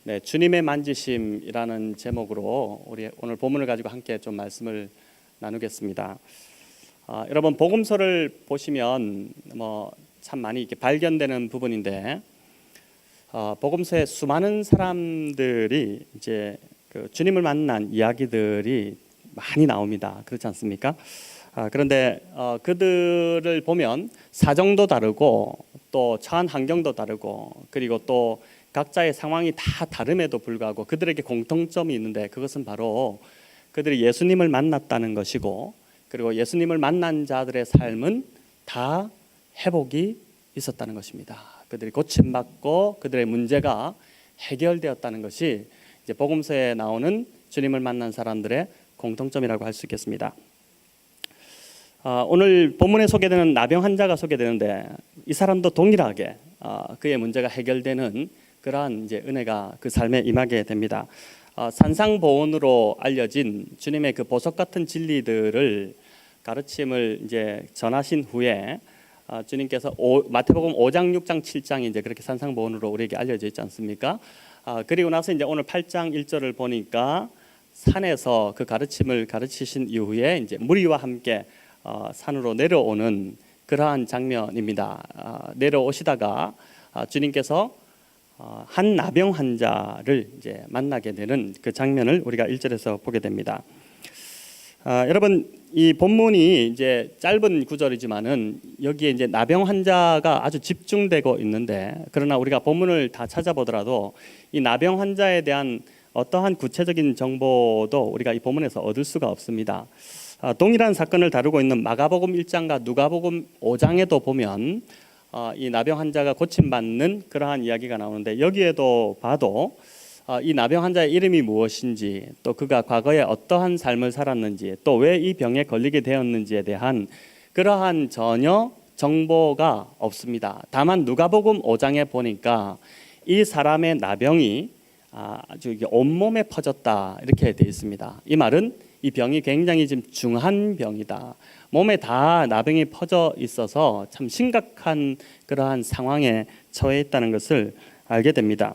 네, 주님의 만지심이라는 제목으로 우리 오늘 본문을 가지고 함께 좀 말씀을 나누겠습니다. 여러분 복음서를 보시면 참 많이 이렇게 발견되는 부분인데 복음서에 수많은 사람들이 이제 그 주님을 만난 이야기들이 많이 나옵니다. 그렇지 않습니까? 그런데 그들을 보면 사정도 다르고 또 처한 환경도 다르고 그리고 또 각자의 상황이 다 다름에도 불구하고 그들에게 공통점이 있는데 그것은 바로 그들이 예수님을 만났다는 것이고 그리고 예수님을 만난 자들의 삶은 다 회복이 있었다는 것입니다. 그들이 고침받고 그들의 문제가 해결되었다는 것이 이제 복음서에 나오는 주님을 만난 사람들의 공통점이라고 할 수 있겠습니다. 오늘 본문에 소개되는 나병 환자가 소개되는데 이 사람도 동일하게 그의 문제가 해결되는 그러한 이제 은혜가 그 삶에 임하게 됩니다. 산상보온으로 알려진 주님의 그 보석 같은 진리들을 가르침을 이제 전하신 후에 주님께서 마태복음 5장, 6장, 7장이 이제 그렇게 산상보온으로 우리에게 알려져 있지 않습니까? 그리고 나서 이제 오늘 8장 1절을 보니까 산에서 그 가르침을 가르치신 이후에 이제 무리와 함께 산으로 내려오는 그러한 장면입니다. 내려오시다가 주님께서 한 나병 환자를 이제 만나게 되는 그 장면을 우리가 1절에서 보게 됩니다. 여러분 이 본문이 이제 짧은 구절이지만은 여기에 이제 나병 환자가 아주 집중되고 있는데 그러나 우리가 본문을 다 찾아보더라도 이 나병 환자에 대한 어떠한 구체적인 정보도 우리가 이 본문에서 얻을 수가 없습니다. 동일한 사건을 다루고 있는 마가복음 1장과 누가복음 5장에도 보면 이 나병 환자가 고침받는 그러한 이야기가 나오는데 여기에도 봐도 이 나병 환자의 이름이 무엇인지 또 그가 과거에 어떠한 삶을 살았는지 또 왜 이 병에 걸리게 되었는지에 대한 그러한 전혀 정보가 없습니다. 다만 누가복음 5장에 보니까 이 사람의 나병이 아주 온몸에 퍼졌다 이렇게 되어 있습니다. 이 말은 이 병이 굉장히 지금 중한 병이다. 몸에 다 나병이 퍼져 있어서 참 심각한 그러한 상황에 처해 있다는 것을 알게 됩니다.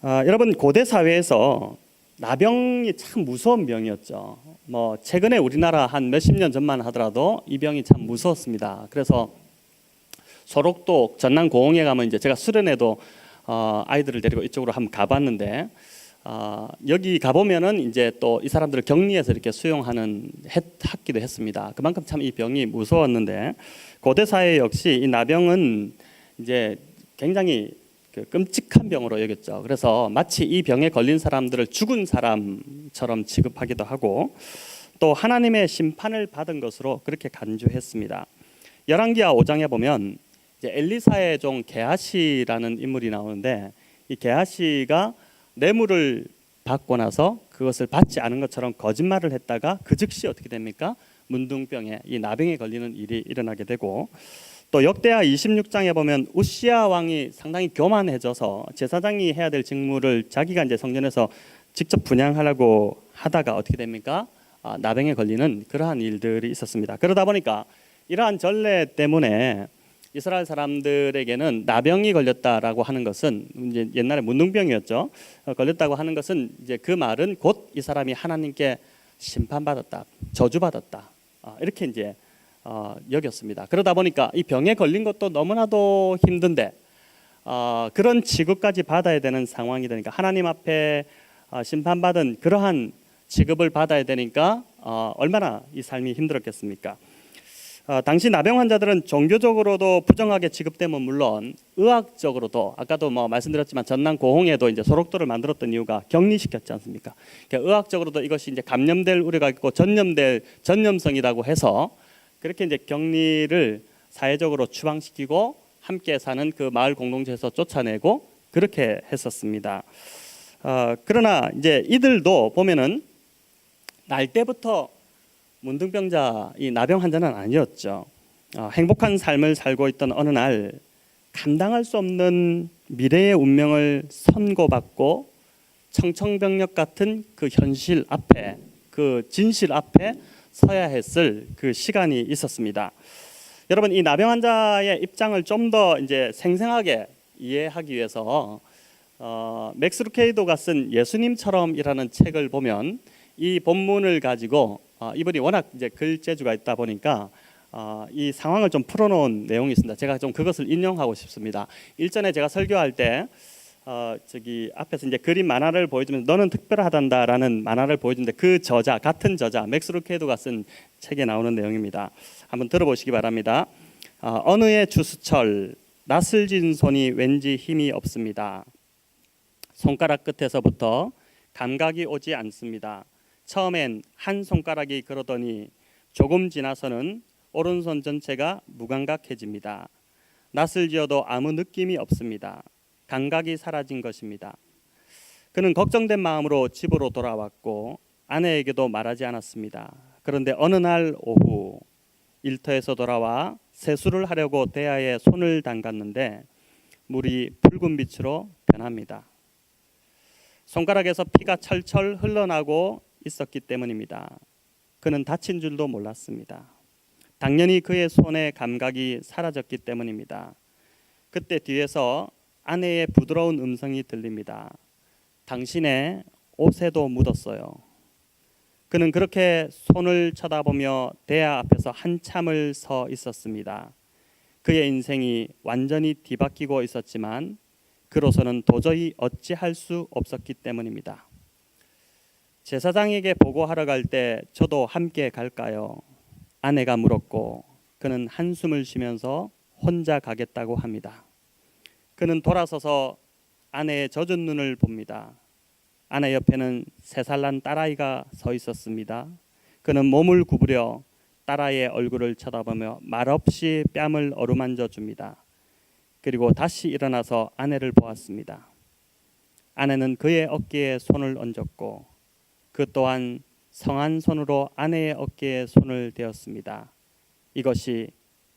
여러분 고대 사회에서 나병이 참 무서운 병이었죠. 최근에 우리나라 한 몇십 년 전만 하더라도 이 병이 참 무서웠습니다. 그래서 소록도 전남 고흥에 가면 이제 제가 수련회도 아이들을 데리고 이쪽으로 한번 가봤는데 여기 가보면은 이제 또 이 사람들을 격리해서 이렇게 수용하는 했기도 했습니다. 그만큼 참 이 병이 무서웠는데 고대 사회 역시 이 나병은 이제 굉장히 끔찍한 병으로 여겼죠. 그래서 마치 이 병에 걸린 사람들을 죽은 사람처럼 취급하기도 하고 또 하나님의 심판을 받은 것으로 그렇게 간주했습니다. 열왕기하 5장에 보면 이제 엘리사의 종 게하시라는 인물이 나오는데 이 게하시가 뇌물을 받고 나서 그것을 받지 않은 것처럼 거짓말을 했다가 그 즉시 어떻게 됩니까? 문둥병에 이 나병에 걸리는 일이 일어나게 되고 또 역대하 26장에 보면 우시야 왕이 상당히 교만해져서 제사장이 해야 될 직무를 자기가 이제 성전에서 직접 분향하려고 하다가 어떻게 됩니까? 나병에 걸리는 그러한 일들이 있었습니다. 그러다 보니까 이러한 전례 때문에 이스라엘 사람들에게는 나병이 걸렸다라고 하는 것은 이제 옛날에 문둥병이었죠. 걸렸다고 하는 것은 이제 그 말은 곧 이 사람이 하나님께 심판받았다, 저주받았다 이렇게 이제 여겼습니다. 그러다 보니까 이 병에 걸린 것도 너무나도 힘든데 그런 취급까지 받아야 되는 상황이 되니까 하나님 앞에 심판받은 그러한 취급을 받아야 되니까 얼마나 이 삶이 힘들었겠습니까? 당시 나병 환자들은 종교적으로도 부정하게 취급되면 물론 의학적으로도 아까도 말씀드렸지만 전남 고흥에도 이제 소록도를 만들었던 이유가 격리시켰지 않습니까? 그러니까 의학적으로도 이것이 이제 감염될 우려가 있고 전염성이라고 해서 그렇게 이제 격리를 사회적으로 추방시키고 함께 사는 그 마을 공동체에서 쫓아내고 그렇게 했었습니다. 그러나 이제 이들도 보면은 날 때부터 문둥병자 이 나병 환자는 아니었죠. 행복한 삶을 살고 있던 어느 날 감당할 수 없는 미래의 운명을 선고받고 청천벽력 같은 그 현실 앞에 그 진실 앞에 서야 했을 그 시간이 있었습니다. 여러분 이 나병 환자의 입장을 좀 더 이제 생생하게 이해하기 위해서 맥스 루케이도가 쓴 예수님처럼이라는 책을 보면 이 본문을 가지고 이분이 워낙 이제 글재주가 있다 보니까 이 상황을 좀 풀어놓은 내용이 있습니다. 제가 좀 그것을 인용하고 싶습니다. 일전에 제가 설교할 때 저기 앞에서 이제 그림 만화를 보여주면서 너는 특별하단다라는 만화를 보여주는데 그 저자 같은 저자 맥스 루케이도가 쓴 책에 나오는 내용입니다. 한번 들어보시기 바랍니다. 어느 해 주수철 낯을 진 손이 왠지 힘이 없습니다. 손가락 끝에서부터 감각이 오지 않습니다. 처음엔 한 손가락이 그러더니 조금 지나서는 오른손 전체가 무감각해집니다. 낯을 지어도 아무 느낌이 없습니다. 감각이 사라진 것입니다. 그는 걱정된 마음으로 집으로 돌아왔고 아내에게도 말하지 않았습니다. 그런데 어느 날 오후 일터에서 돌아와 세수를 하려고 대야에 손을 담갔는데 물이 붉은 빛으로 변합니다. 손가락에서 피가 철철 흘러나고 있었기 때문입니다. 그는 다친 줄도 몰랐습니다. 당연히 그의 손의 감각이 사라졌기 때문입니다. 그때 뒤에서 아내의 부드러운 음성이 들립니다. 당신의 옷에도 묻었어요. 그는 그렇게 손을 쳐다보며 대야 앞에서 한참을 서 있었습니다. 그의 인생이 완전히 뒤바뀌고 있었지만 그로서는 도저히 어찌할 수 없었기 때문입니다. 제사장에게 보고하러 갈 때 저도 함께 갈까요? 아내가 물었고 그는 한숨을 쉬면서 혼자 가겠다고 합니다. 그는 돌아서서 아내의 젖은 눈을 봅니다. 아내 옆에는 3살 난 딸아이가 서 있었습니다. 그는 몸을 구부려 딸아이의 얼굴을 쳐다보며 말없이 뺨을 어루만져 줍니다. 그리고 다시 일어나서 아내를 보았습니다. 아내는 그의 어깨에 손을 얹었고 그 또한 성한 손으로 아내의 어깨에 손을 대었습니다. 이것이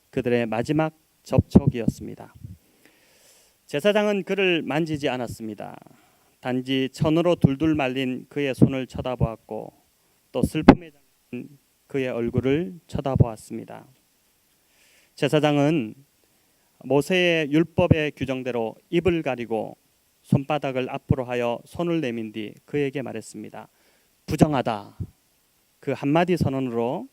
그들의 마지막 접촉이었습니다. 제사장은 그를 만지지 않았습니다. 단지 천으로 둘둘 말린 그의 손을 쳐다보았고 또 슬픔에 잠긴 그의 얼굴을 쳐다보았습니다. 제사장은 모세의 율법의 규정대로 입을 가리고 손바닥을 앞으로 하여 손을 내민 뒤 그에게 말했습니다. 부정하다. 그 한마디 선언으로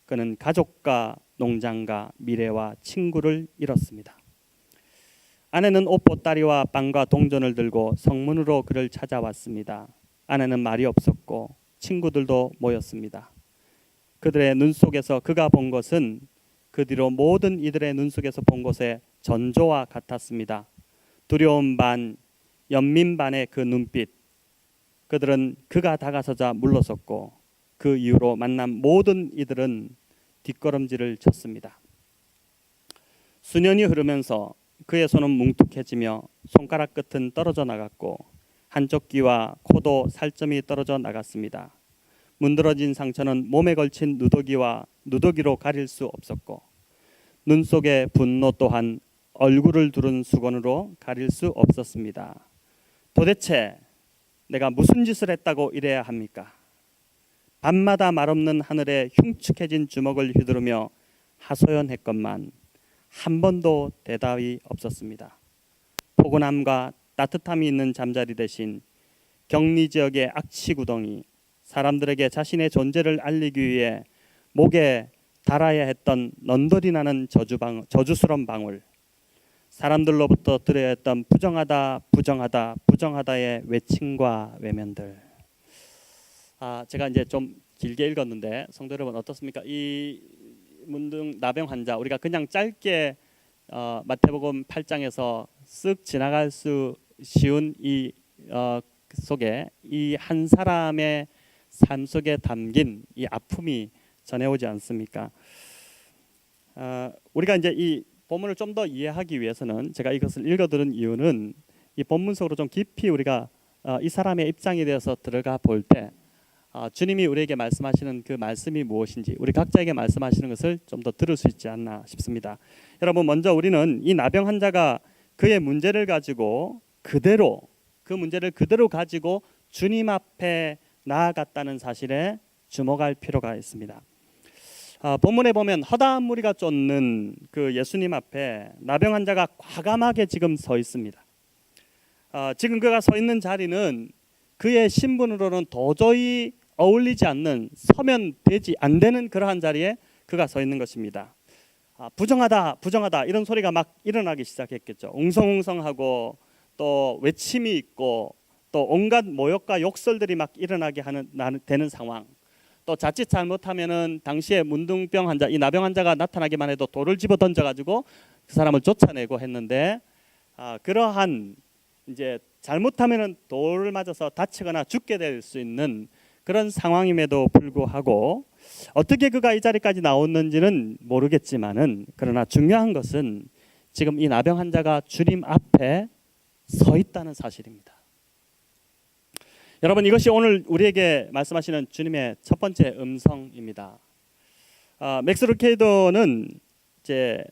그는 가족과 농장과 미래와 친구를 잃었습니다. 아내는 옷 보따리와 빵과 동전을 들고 성문으로 그를 찾아왔습니다. 아내는 말이 없었고 친구들도 모였습니다. 그들의 눈 속에서 그가 본 것은 그 뒤로 모든 이들의 눈 속에서 본 것의 전조와 같았습니다. 두려움 반, 연민 반의 그 눈빛. 그들은 그가 다가서자 물러섰고 그 이후로 만난 모든 이들은 뒷걸음질을 쳤습니다. 수년이 흐르면서 그의 손은 뭉툭해지며 손가락 끝은 떨어져 나갔고 한쪽 귀와 코도 살점이 떨어져 나갔습니다. 문드러진 상처는 몸에 걸친 누더기로 가릴 수 없었고 눈 속의 분노 또한 얼굴을 두른 수건으로 가릴 수 없었습니다. 도대체 내가 무슨 짓을 했다고 이래야 합니까? 밤마다 말없는 하늘에 흉측해진 주먹을 휘두르며 하소연했건만 한 번도 대답이 없었습니다. 포근함과 따뜻함이 있는 잠자리 대신 격리 지역의 악취 구덩이, 사람들에게 자신의 존재를 알리기 위해 목에 달아야 했던 넌더리 나는 저주스러운 방울, 사람들로부터 들어야 했던 부정하다, 부정하다, 부정하다의 외침과 외면들. 제가 이제 좀 길게 읽었는데 성도 여러분 어떻습니까? 이 문둥 나병 환자 우리가 그냥 짧게 마태복음 8장에서 쓱 지나갈 수 쉬운 이 속에 이 한 사람의 삶 속에 담긴 이 아픔이 전해오지 않습니까? 우리가 이제 이 본문을 좀 더 이해하기 위해서는 제가 이것을 읽어드린 이유는 이 본문 속으로 좀 깊이 우리가 이 사람의 입장에 대해서 들어가 볼 때 주님이 우리에게 말씀하시는 그 말씀이 무엇인지 우리 각자에게 말씀하시는 것을 좀 더 들을 수 있지 않나 싶습니다. 여러분 먼저 우리는 이 나병 환자가 그의 문제를 가지고 그대로 그 문제를 그대로 가지고 주님 앞에 나아갔다는 사실에 주목할 필요가 있습니다. 본문에 보면 허다한 무리가 쫓는 그 예수님 앞에 나병 환자가 과감하게 지금 서 있습니다. 지금 그가 서 있는 자리는 그의 신분으로는 도저히 어울리지 않는, 서면 되지 안 되는 그러한 자리에 그가 서 있는 것입니다. 부정하다, 부정하다 이런 소리가 막 일어나기 시작했겠죠. 웅성웅성하고 또 외침이 있고 또 온갖 모욕과 욕설들이 막 일어나게 되는 상황. 또 자칫 잘못하면은 당시에 문둥병 환자, 이 나병 환자가 나타나기만 해도 돌을 집어 던져 가지고 그 사람을 쫓아내고 했는데, 그러한 이제 잘못하면은 돌을 맞아서 다치거나 죽게 될 수 있는 그런 상황임에도 불구하고 어떻게 그가 이 자리까지 나왔는지는 모르겠지만은, 그러나 중요한 것은 지금 이 나병 환자가 주님 앞에 서 있다는 사실입니다. 여러분, 이것이 오늘 우리에게 말씀하시는 주님의 첫 번째 음성입니다. 맥스 루케이더는 이제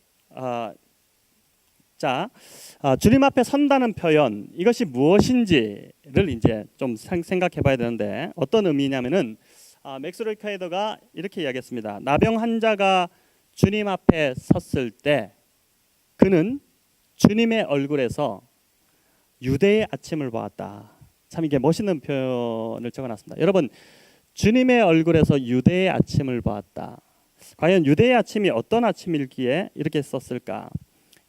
주님 앞에 선다는 표현, 이것이 무엇인지를 이제 좀 생각해봐야 되는데, 어떤 의미냐면은 맥스 루케이더가 이렇게 이야기했습니다. 나병 환자가 주님 앞에 섰을 때 그는 주님의 얼굴에서 유대의 아침을 보았다. 참 이게 멋있는 표현을 적어놨습니다. 여러분, 주님의 얼굴에서 유대의 아침을 보았다. 과연 유대의 아침이 어떤 아침일기에 이렇게 썼을까?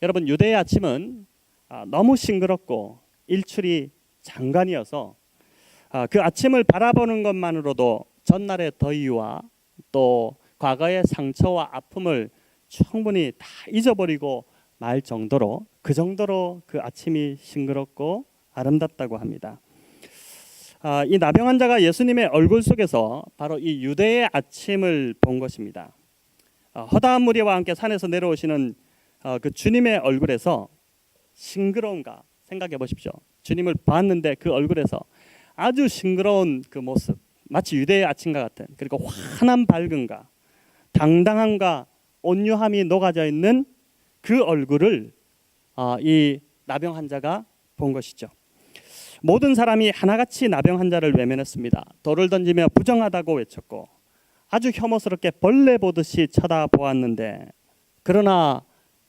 여러분, 유대의 아침은 너무 싱그럽고 일출이 장관이어서 그 아침을 바라보는 것만으로도 전날의 더위와 또 과거의 상처와 아픔을 충분히 다 잊어버리고 말 정도로, 그 정도로 그 아침이 싱그럽고 아름답다고 합니다. 이 나병 환자가 예수님의 얼굴 속에서 바로 이 유대의 아침을 본 것입니다. 허다한 무리와 함께 산에서 내려오시는 그 주님의 얼굴에서 싱그러운가 생각해 보십시오. 주님을 봤는데 그 얼굴에서 아주 싱그러운 그 모습, 마치 유대의 아침과 같은, 그리고 환한 밝음과 당당함과 온유함이 녹아져 있는 그 얼굴을 이 나병 환자가 본 것이죠. 모든 사람이 하나같이 나병 환자를 외면했습니다. 돌을 던지며 부정하다고 외쳤고 아주 혐오스럽게 벌레 보듯이 쳐다보았는데, 그러나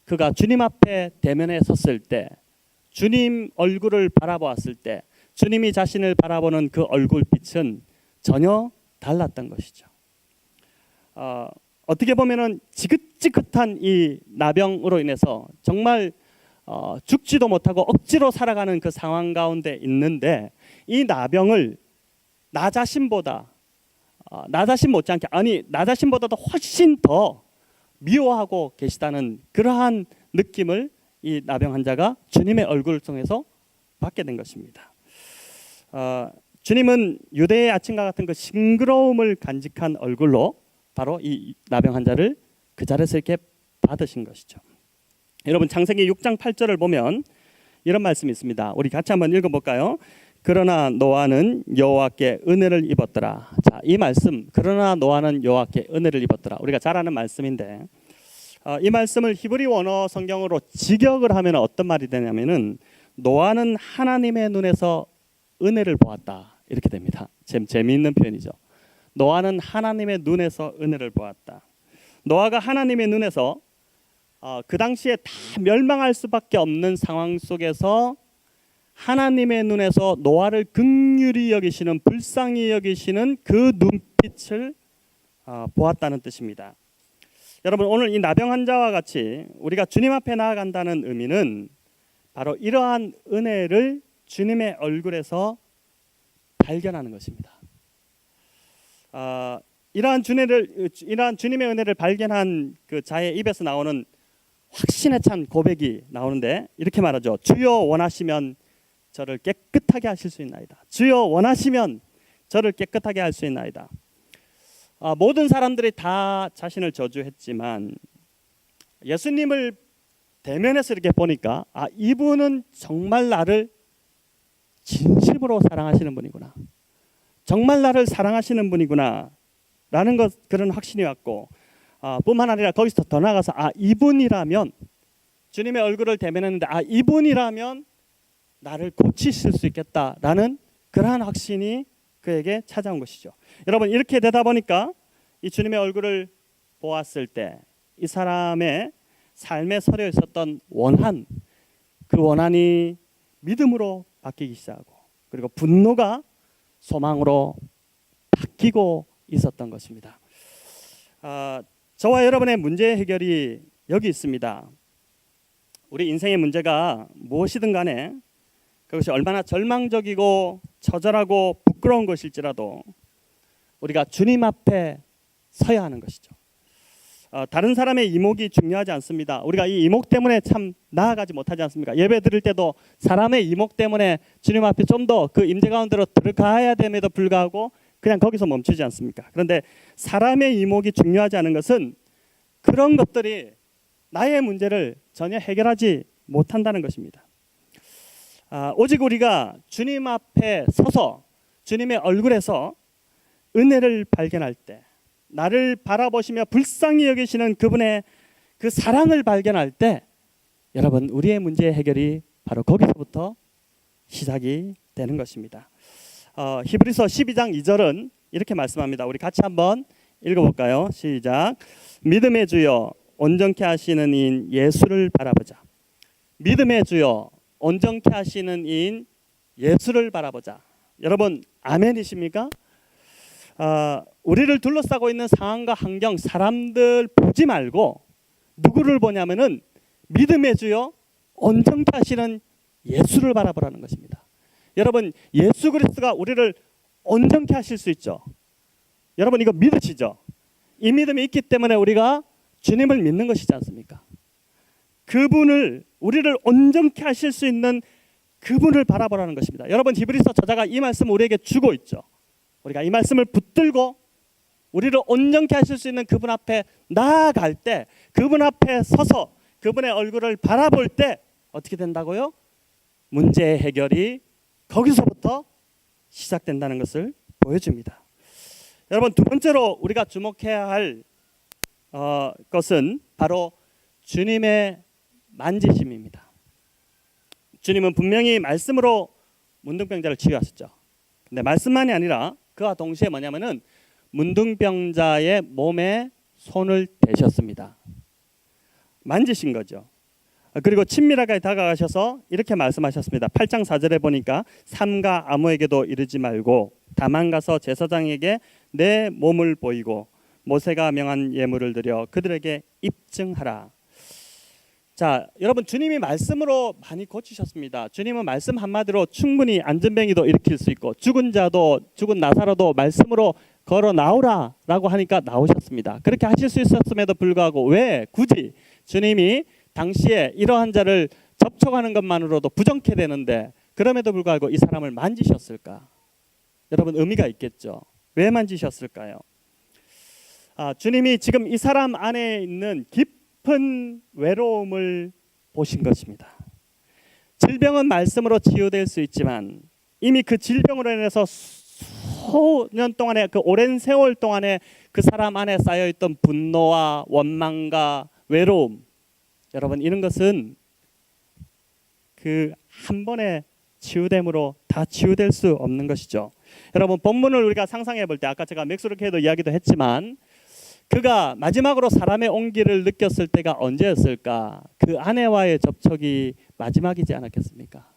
그가 주님 앞에 대면에 섰을 때, 주님 얼굴을 바라보았을 때 주님이 자신을 바라보는 그 얼굴빛은 전혀 달랐던 것이죠. 어떻게 보면은 지긋지긋한 이 나병으로 인해서 정말 죽지도 못하고 억지로 살아가는 그 상황 가운데 있는데, 이 나병을 나 자신보다 나 자신 못지않게, 아니 나 자신보다도 훨씬 더 미워하고 계시다는 그러한 느낌을 이 나병 환자가 주님의 얼굴을 통해서 받게 된 것입니다. 주님은 유대의 아침과 같은 그 싱그러움을 간직한 얼굴로 바로 이 나병 환자를 그 자리에서 이렇게 받으신 것이죠. 여러분, 창세기 6장 8절을 보면 이런 말씀이 있습니다. 우리 같이 한번 읽어볼까요? 그러나 노아는 여호와께 은혜를 입었더라. 자, 이 말씀, 그러나 노아는 여호와께 은혜를 입었더라, 우리가 잘 아는 말씀인데, 이 말씀을 히브리 원어 성경으로 직역을 하면 어떤 말이 되냐면은 노아는 하나님의 눈에서 은혜를 보았다, 이렇게 됩니다. 재미있는 표현이죠. 노아는 하나님의 눈에서 은혜를 보았다. 노아가 하나님의 눈에서 그 당시에 다 멸망할 수밖에 없는 상황 속에서 하나님의 눈에서 노아를 긍휼히 여기시는, 불쌍히 여기시는 그 눈빛을 보았다는 뜻입니다. 여러분, 오늘 이 나병 환자와 같이 우리가 주님 앞에 나아간다는 의미는 바로 이러한 은혜를 주님의 얼굴에서 발견하는 것입니다. 이러한 주님의 은혜를 발견한 그 자의 입에서 나오는 확신에 찬 고백이 나오는데, 이렇게 말하죠. 주여 원하시면 저를 깨끗하게 하실 수 있나이다. 주여 원하시면 저를 깨끗하게 할 수 있나이다. 모든 사람들이 다 자신을 저주했지만 예수님을 대면해서 이렇게 보니까 이분은 정말 나를 진심으로 사랑하시는 분이구나, 정말 나를 사랑하시는 분이구나 라는 그런 확신이 왔고, 뿐만 아니라 거기서 더 나아가서 이분이라면, 주님의 얼굴을 대면했는데 이분이라면 나를 고치실 수 있겠다라는 그러한 확신이 그에게 찾아온 것이죠. 여러분, 이렇게 되다 보니까 이 주님의 얼굴을 보았을 때 이 사람의 삶에 서려 있었던 원한, 그 원한이 믿음으로 바뀌기 시작하고, 그리고 분노가 소망으로 바뀌고 있었던 것입니다. 저와 여러분의 문제 해결이 여기 있습니다. 우리 인생의 문제가 무엇이든 간에 그것이 얼마나 절망적이고 처절하고 부끄러운 것일지라도 우리가 주님 앞에 서야 하는 것이죠. 다른 사람의 이목이 중요하지 않습니다. 우리가 이 이목 때문에 참 나아가지 못하지 않습니까? 예배 드릴 때도 사람의 이목 때문에 주님 앞에 좀 더 그 임재 가운데로 들어가야 됨에도 불구하고 그냥 거기서 멈추지 않습니까? 그런데 사람의 이목이 중요하지 않은 것은 그런 것들이 나의 문제를 전혀 해결하지 못한다는 것입니다. 오직 우리가 주님 앞에 서서 주님의 얼굴에서 은혜를 발견할 때, 나를 바라보시며 불쌍히 여기시는 그분의 그 사랑을 발견할 때, 여러분, 우리의 문제 해결이 바로 거기서부터 시작이 되는 것입니다. 히브리서 12장 2절은 이렇게 말씀합니다. 우리 같이 한번 읽어볼까요? 시작. 믿음의 주여 온전케 하시는 이인 예수를 바라보자. 믿음의 주여 온전케 하시는 이인 예수를 바라보자. 여러분, 아멘이십니까? 우리를 둘러싸고 있는 상황과 환경, 사람들 보지 말고 누구를 보냐면은 믿음의 주여 온전케 하시는 예수를 바라보라는 것입니다. 여러분, 예수 그리스도가 우리를 온전케 하실 수 있죠. 여러분, 이거 믿으시죠? 이 믿음이 있기 때문에 우리가 주님을 믿는 것이지 않습니까? 그분을, 우리를 온전케 하실 수 있는 그분을 바라보라는 것입니다. 여러분, 히브리서 저자가 이 말씀을 우리에게 주고 있죠. 우리가 이 말씀을 붙들고 우리를 온전케 하실 수 있는 그분 앞에 나아갈 때, 그분 앞에 서서 그분의 얼굴을 바라볼 때 어떻게 된다고요? 문제 해결이 거기서부터 시작된다는 것을 보여줍니다. 여러분, 두 번째로 우리가 주목해야 할 것은 바로 주님의 만지심입니다. 주님은 분명히 말씀으로 문둥병자를 치유하셨죠. 근데 말씀만이 아니라 그와 동시에 뭐냐면은 문둥병자의 몸에 손을 대셨습니다. 만지신 거죠. 그리고 친밀하게 다가가셔서 이렇게 말씀하셨습니다. 8장 4절에 보니까 삼가 아무에게도 이르지 말고 다만 가서 제사장에게 내 몸을 보이고 모세가 명한 예물을 드려 그들에게 입증하라. 자, 여러분, 주님이 말씀으로 많이 고치셨습니다. 주님은 말씀 한마디로 충분히 안전뱅이도 일으킬 수 있고 죽은 나사로도 말씀으로 걸어 나오라라고 하니까 나오셨습니다. 그렇게 하실 수 있었음에도 불구하고 왜 굳이 주님이 당시에 이러한 자를 접촉하는 것만으로도 부정케 되는데 그럼에도 불구하고 이 사람을 만지셨을까? 여러분, 의미가 있겠죠. 왜 만지셨을까요? 주님이 지금 이 사람 안에 있는 깊은 외로움을 보신 것입니다. 질병은 말씀으로 치유될 수 있지만 이미 그 질병으로 인해서 수년 동안에, 그 오랜 세월 동안에 그 사람 안에 쌓여있던 분노와 원망과 외로움, 여러분, 이런 것은 그 한 번에 치유됨으로 다 치유될 수 없는 것이죠. 여러분, 본문을 우리가 상상해 볼 때 아까 제가 맥스루케도 이야기도 했지만 그가 마지막으로 사람의 온기를 느꼈을 때가 언제였을까? 그 아내와의 접촉이 마지막이지 않았겠습니까?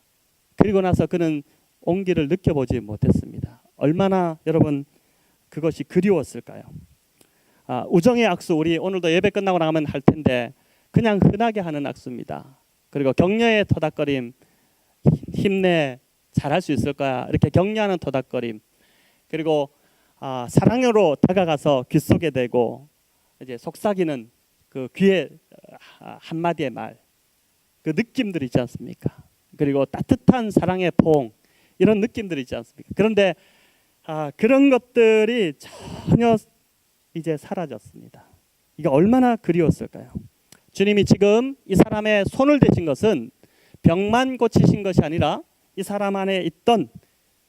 그리고 나서 그는 온기를 느껴보지 못했습니다. 얼마나 여러분 그것이 그리웠을까요? 우정의 악수, 우리 오늘도 예배 끝나고 나가면 할 텐데 그냥 흔하게 하는 악수입니다. 그리고 격려의 토닥거림, 힘내, 잘할 수 있을 거야, 이렇게 격려하는 토닥거림. 그리고 사랑으로 다가가서 귀 속에 대고 이제 속삭이는 그 귀에 한마디의 말, 그 느낌들 있지 않습니까? 그리고 따뜻한 사랑의 포옹, 이런 느낌들 있지 않습니까? 그런데 그런 것들이 전혀 이제 사라졌습니다. 이게 얼마나 그리웠을까요? 주님이 지금 이 사람의 손을 대신 것은 병만 고치신 것이 아니라 이 사람 안에 있던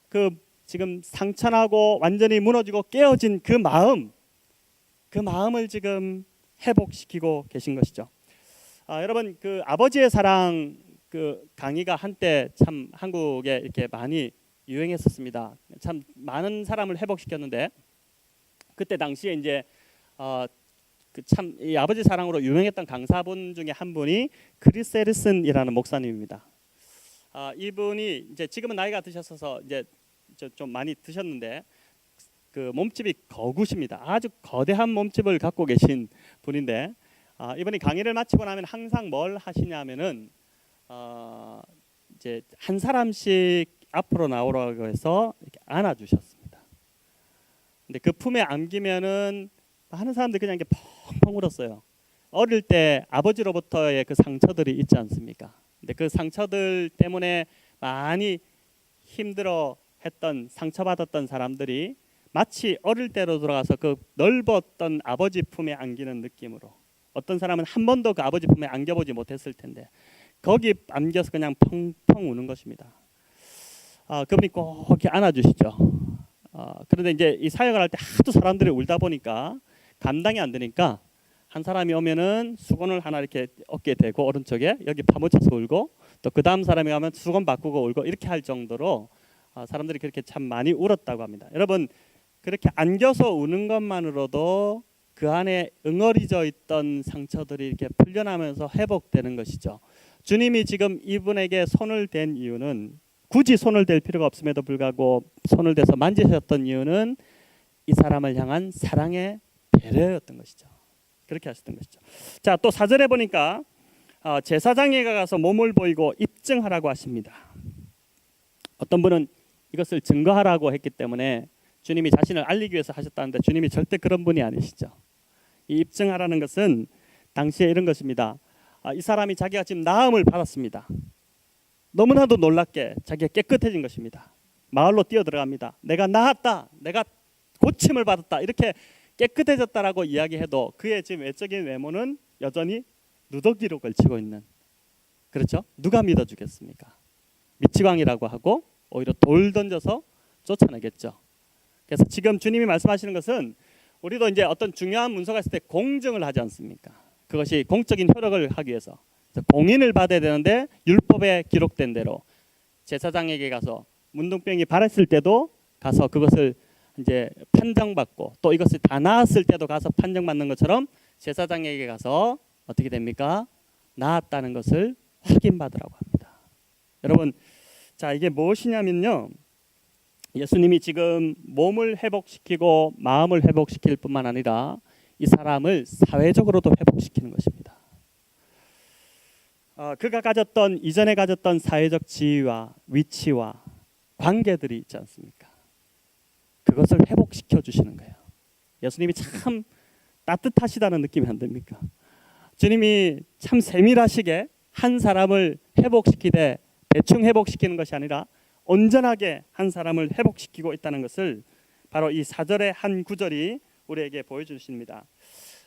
그 지금 상처나고 완전히 무너지고 깨어진 그 마음을 지금 회복시키고 계신 것이죠. 여러분, 그 아버지의 사랑 그 강의가 한때 참 한국에 이렇게 많이 유행했었습니다. 참 많은 사람을 회복시켰는데 그때 당시에 이제 그 참 이 아버지 사랑으로 유명했던 강사분 중에 한 분이 크리스 에리슨이라는 목사님입니다. 이분이 이제 지금은 나이가 드셔서 이제 좀 많이 드셨는데 그 몸집이 거구십니다. 아주 거대한 몸집을 갖고 계신 분인데 이분이 강의를 마치고 나면 항상 뭘 하시냐면은 이제 한 사람씩 앞으로 나오라고 해서 이렇게 안아주셨습니다. 근데 그 품에 안기면은 하는 사람들 그냥 이렇게 펑펑 울었어요. 어릴 때 아버지로부터의 그 상처들이 있지 않습니까? 근데 그 상처들 때문에 많이 힘들어했던 상처받았던 사람들이 마치 어릴 때로 돌아가서 그 넓었던 아버지 품에 안기는 느낌으로, 어떤 사람은 한 번도 그 아버지 품에 안겨보지 못했을 텐데 거기 안겨서 그냥 펑펑 우는 것입니다. 그분이 꼭 이렇게 안아주시죠. 그런데 이제 이 사역을 할 때 하도 사람들이 울다 보니까 감당이 안 되니까 한 사람이 오면은 수건을 하나 이렇게 어깨에 대고 오른쪽에 여기 파묻혀서 울고, 또 그 다음 사람이 가면 수건 바꾸고 울고 이렇게 할 정도로 사람들이 그렇게 참 많이 울었다고 합니다. 여러분, 그렇게 안겨서 우는 것만으로도 그 안에 응어리져 있던 상처들이 이렇게 풀려나면서 회복되는 것이죠. 주님이 지금 이분에게 손을 댄 이유는, 굳이 손을 댈 필요가 없음에도 불구하고 손을 대서 만지셨던 이유는 이 사람을 향한 사랑의 배려였던 것이죠. 그렇게 하셨던 것이죠. 자, 또 4절에 보니까 제사장에게 가서 몸을 보이고 입증하라고 하십니다. 어떤 분은 이것을 증거하라고 했기 때문에 주님이 자신을 알리기 위해서 하셨다는데 주님이 절대 그런 분이 아니시죠. 이 입증하라는 것은 당시에 이런 것입니다. 이 사람이 자기가 지금 나음을 받았습니다. 너무나도 놀랍게 자기가 깨끗해진 것입니다. 마을로 뛰어들어갑니다. 내가 나았다, 내가 고침을 받았다, 이렇게 깨끗해졌다라고 이야기해도 그의 지금 외적인 외모는 여전히 누더기로 걸치고 있는, 그렇죠? 누가 믿어주겠습니까? 미치광이라고 하고 오히려 돌 던져서 쫓아내겠죠. 그래서 지금 주님이 말씀하시는 것은 우리도 이제 어떤 중요한 문서가 있을 때 공증을 하지 않습니까? 그것이 공적인 효력을 하기 위해서 공인을 받아야 되는데, 율법에 기록된 대로 제사장에게 가서 문둥병이 발했을 때도 가서 그것을 이제 판정받고, 또 이것이 다 나았을 때도 가서 판정받는 것처럼 제사장에게 가서 어떻게 됩니까? 나았다는 것을 확인받으라고 합니다. 여러분, 자, 이게 무엇이냐면요, 예수님이 지금 몸을 회복시키고 마음을 회복시킬 뿐만 아니라 이 사람을 사회적으로도 회복시키는 것입니다. 그가 가졌던, 이전에 가졌던 사회적 지위와 위치와 관계들이 있지 않습니까? 그것을 회복시켜 주시는 거예요. 예수님이 참 따뜻하시다는 느낌이 안 듭니까? 주님이 참 세밀하시게 한 사람을 회복시키되 대충 회복시키는 것이 아니라 온전하게 한 사람을 회복시키고 있다는 것을 바로 이 4절의 한 구절이 우리에게 보여주십니다.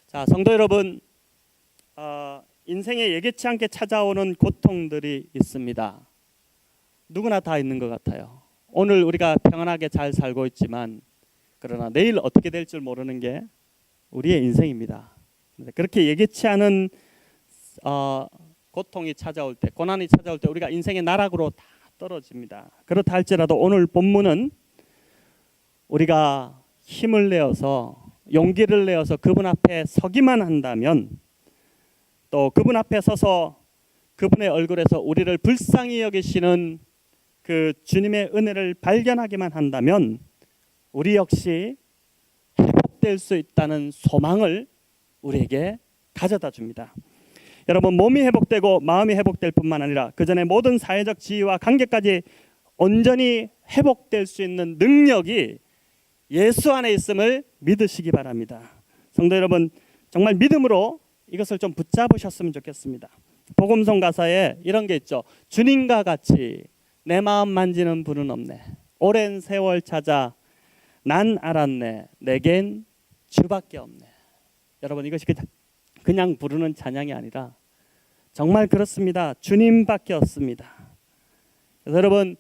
자, 성도 여러분, 인생에 예기치 않게 찾아오는 고통들이 있습니다. 누구나 다 있는 것 같아요. 오늘 우리가 평안하게 잘 살고 있지만 그러나 내일 어떻게 될 줄 모르는 게 우리의 인생입니다. 그렇게 예기치 않은 고통이 찾아올 때, 고난이 찾아올 때 우리가 인생의 나락으로 다 떨어집니다. 그렇다 할지라도 오늘 본문은 우리가 힘을 내어서, 용기를 내어서 그분 앞에 서기만 한다면, 또 그분 앞에 서서 그분의 얼굴에서 우리를 불쌍히 여기시는 그 주님의 은혜를 발견하기만 한다면 우리 역시 회복될 수 있다는 소망을 우리에게 가져다 줍니다. 여러분, 몸이 회복되고 마음이 회복될 뿐만 아니라 그 전에 모든 사회적 지위와 관계까지 온전히 회복될 수 있는 능력이 예수 안에 있음을 믿으시기 바랍니다. 성도 여러분, 정말 믿음으로 이것을 좀 붙잡으셨으면 좋겠습니다. 복음성 가사에 이런 게 있죠. 주님과 같이 내 마음 만지는 분은 없네. 오랜 세월 찾아 난 알았네. 내겐 주밖에 없네. 여러분, 이것이 그냥 부르는 찬양이 아니라 정말 그렇습니다. 주님밖에 없습니다. 그래서 여러분,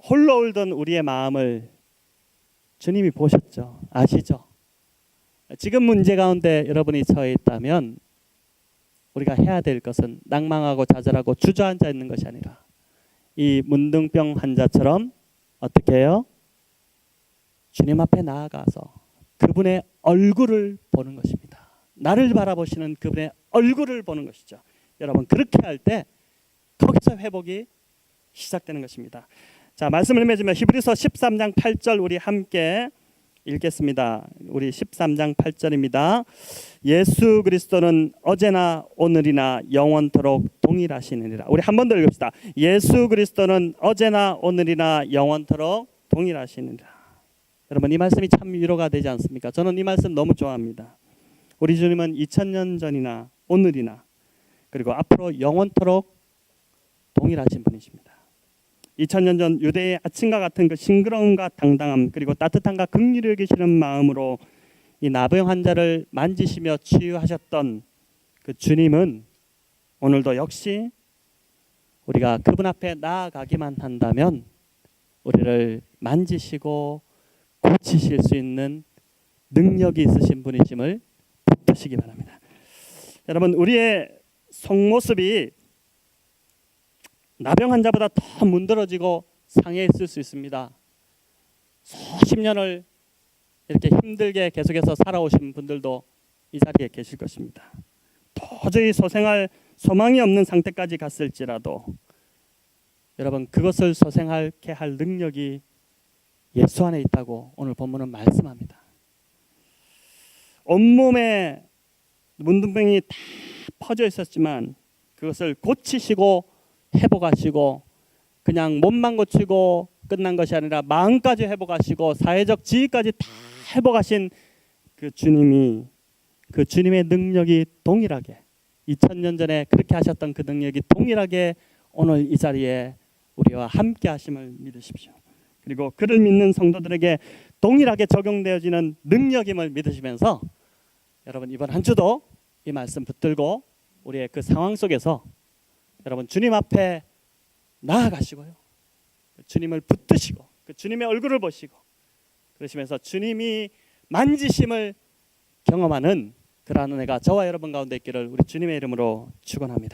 홀로 울던 우리의 마음을 주님이 보셨죠. 아시죠? 지금 문제 가운데 여러분이 처해 있다면 우리가 해야 될 것은 낭망하고 좌절하고 주저앉아 있는 것이 아니라 이 문둥병 환자처럼 어떻게 해요? 주님 앞에 나아가서 그분의 얼굴을 보는 것입니다. 나를 바라보시는 그분의 얼굴을 보는 것이죠. 여러분, 그렇게 할 때 거기서 회복이 시작되는 것입니다. 자, 말씀을 맺으면 히브리서 13장 8절 우리 함께 읽겠습니다. 우리 13장 8절입니다. 예수 그리스도는 어제나 오늘이나 영원토록 동일하시느니라. 우리 한 번 더 읽읍시다. 예수 그리스도는 어제나 오늘이나 영원토록 동일하시느니라. 여러분, 이 말씀이 참 위로가 되지 않습니까? 저는 이 말씀 너무 좋아합니다. 우리 주님은 2000년 전이나 오늘이나 그리고 앞으로 영원토록 동일하신 분이십니다. 2000년 전 유대의 아침과 같은 그 싱그러움과 당당함 그리고 따뜻함과 긍휼을 여기시는 마음으로 이 나병 환자를 만지시며 치유하셨던 그 주님은 오늘도 역시 우리가 그분 앞에 나아가기만 한다면 우리를 만지시고 고치실 수 있는 능력이 있으신 분이심을 붙드시기 바랍니다. 여러분, 우리의 속모습이 나병 환자보다 더 문드러지고 상해 있을 수 있습니다. 수십 년을 이렇게 힘들게 계속해서 살아오신 분들도 이 자리에 계실 것입니다. 도저히 소생할 소망이 없는 상태까지 갔을지라도 여러분, 그것을 소생하게 할 능력이 예수 안에 있다고 오늘 본문은 말씀합니다. 온몸에 문둥병이 다 퍼져 있었지만 그것을 고치시고 회복하시고 그냥 몸만 고치고 끝난 것이 아니라 마음까지 회복하시고 사회적 지위까지 다 회복하신 그 주님이, 그 주님의 능력이 동일하게 2000년 전에 그렇게 하셨던 그 능력이 동일하게 오늘 이 자리에 우리와 함께 하심을 믿으십시오. 그리고 그를 믿는 성도들에게 동일하게 적용되어지는 능력임을 믿으시면서 여러분, 이번 한 주도 이 말씀 붙들고 우리의 그 상황 속에서 여러분 주님 앞에 나아가시고요, 주님을 붙드시고 그 주님의 얼굴을 보시고 그러시면서 주님이 만지심을 경험하는 그러한 은혜가 저와 여러분 가운데 있기를 우리 주님의 이름으로 축원합니다.